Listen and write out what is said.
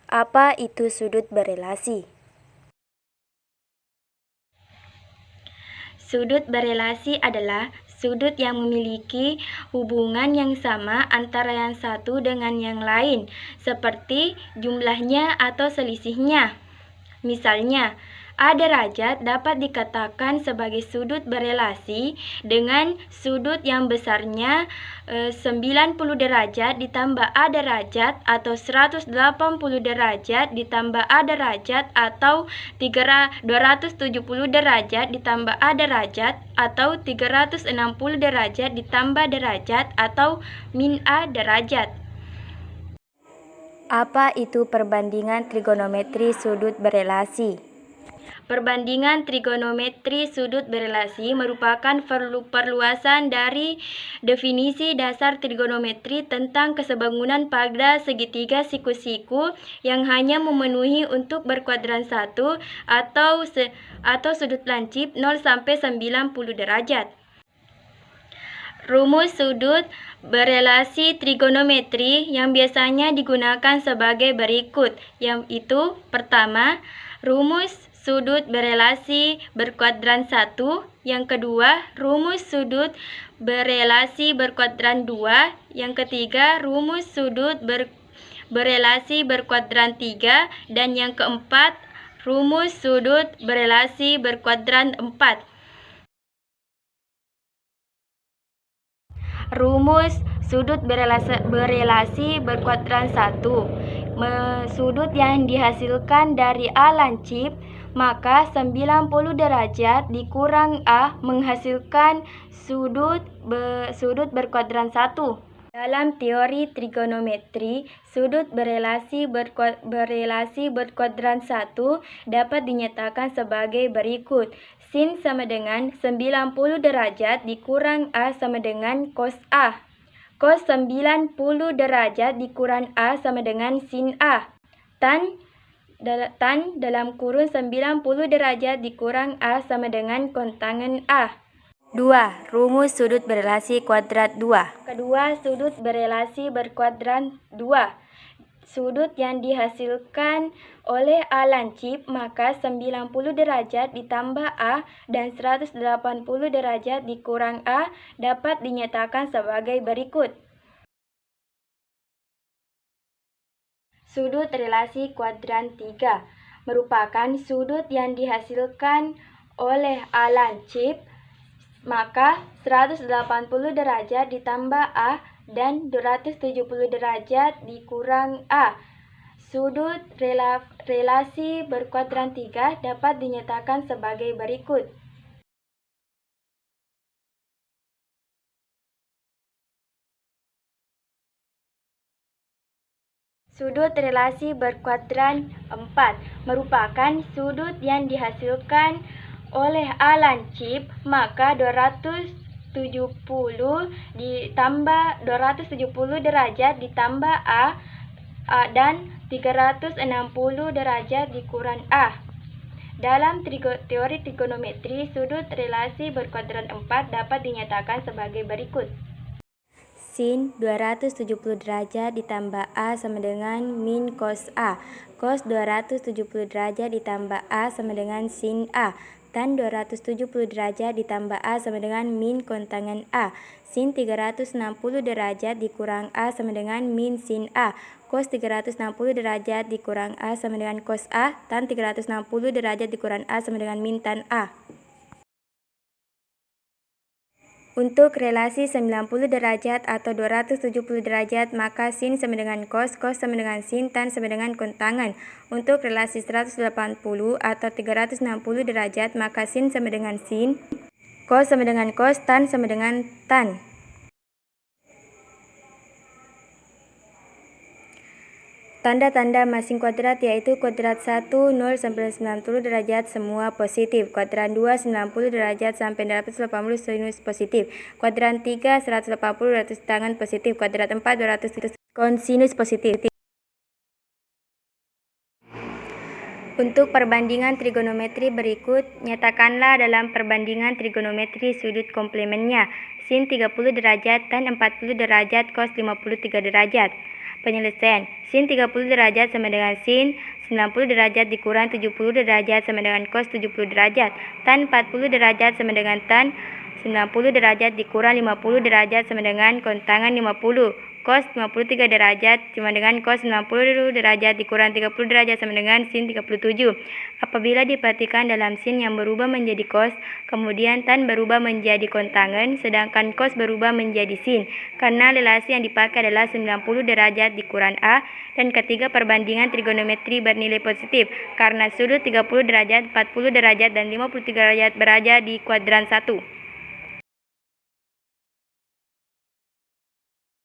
Apa itu sudut berelasi? Sudut berelasi adalah sudut yang memiliki hubungan yang sama antara yang satu dengan yang lain, seperti jumlahnya atau selisihnya. Misalnya, A derajat dapat dikatakan sebagai sudut berelasi dengan sudut yang besarnya 90 derajat ditambah A derajat atau 180 derajat ditambah A derajat atau 270 derajat ditambah A derajat atau 360 derajat ditambah derajat atau min A derajat. Apa itu perbandingan trigonometri sudut berelasi? Perbandingan trigonometri sudut berelasi merupakan perluasan dari definisi dasar trigonometri tentang kesebangunan pada segitiga siku-siku yang hanya memenuhi untuk berkuadran 1 atau sudut lancip 0 sampai 90 derajat. Rumus sudut berelasi trigonometri yang biasanya digunakan sebagai berikut, yaitu pertama, rumus sudut berelasi berkuadran 1, yang kedua, rumus sudut berelasi berkuadran 2, yang ketiga, rumus sudut berelasi berkuadran 3, dan yang keempat, rumus sudut berelasi berkuadran 4. Rumus sudut berelasi berkuadran 1. Sudut yang dihasilkan dari A lancip, maka 90 derajat dikurang A menghasilkan sudut berkuadran 1. Dalam teori trigonometri, sudut berelasi berkuadran 1 dapat dinyatakan sebagai berikut. Sin sama dengan 90 derajat dikurang A sama dengan cos A. Cos 90 derajat dikurang A sama dengan sin A. Tan dalam kurun 90 derajat dikurang A sama dengan kontangan A. 2. Rumus sudut berelasi kuadrat 2. Kedua, sudut berelasi berkuadran 2. Sudut yang dihasilkan oleh A lancip, maka 90 derajat ditambah A dan 180 derajat dikurang A dapat dinyatakan sebagai berikut. Sudut relasi kuadran 3 merupakan sudut yang dihasilkan oleh A lancip, maka 180 derajat ditambah A dan 270 derajat dikurang A. Sudut relasi berkuadran 3 dapat dinyatakan sebagai berikut. Sudut relasi berkuadran 4 merupakan sudut yang dihasilkan oleh A lancip, maka 270 derajat ditambah A dan 360 derajat dikurang A. Dalam teori trigonometri, sudut relasi berkuadran 4 dapat dinyatakan sebagai berikut. Sin 270 derajat ditambah A sama dengan min cos A. Cos 270 derajat ditambah A sama dengan sin A. Tan 270 derajat ditambah A sama dengan min kontangan A. Sin 360 derajat dikurang A sama dengan min sin A. Cos 360 derajat dikurang A sama dengan cos A. Tan 360 derajat dikurang A sama dengan min tan A. Untuk relasi 90 derajat atau 270 derajat, maka sin sama dengan cos, cos sama dengan sin, tan sama dengan kontangan. Untuk relasi 180 atau 360 derajat, maka sin sama dengan sin, cos sama dengan cos, tan sama dengan tan. Tanda-tanda masing kuadrat yaitu kuadrat 1, 0 sampai 90 derajat semua positif. Kuadran 2, 90 derajat sampai 280 sinus positif. Kuadran 3, 180 200 tangan positif. Kuadrat 4, 200 kosinus positif. Untuk perbandingan trigonometri berikut, nyatakanlah dalam perbandingan trigonometri sudut komplemennya. Sin 30 derajat, tan 40 derajat, cos 53 derajat. Penyelesaian. Sin 30 derajat sama dengan sin 90 derajat dikurang 70 derajat sama dengan cos 70 derajat. Tan 40 derajat sama dengan tan 90 derajat dikurang 50 derajat sama dengan kontangan 50. Cos 53 derajat sama dengan cos 90 derajat dikurang 30 derajat sama dengan sin 37. Apabila diperhatikan dalam sin yang berubah menjadi cos, kemudian tan berubah menjadi kontangan, sedangkan cos berubah menjadi sin. Karena relasi yang dipakai adalah 90 derajat dikurang A, dan ketiga perbandingan trigonometri bernilai positif, karena sudut 30 derajat, 40 derajat, dan 53 derajat berada di kuadran 1.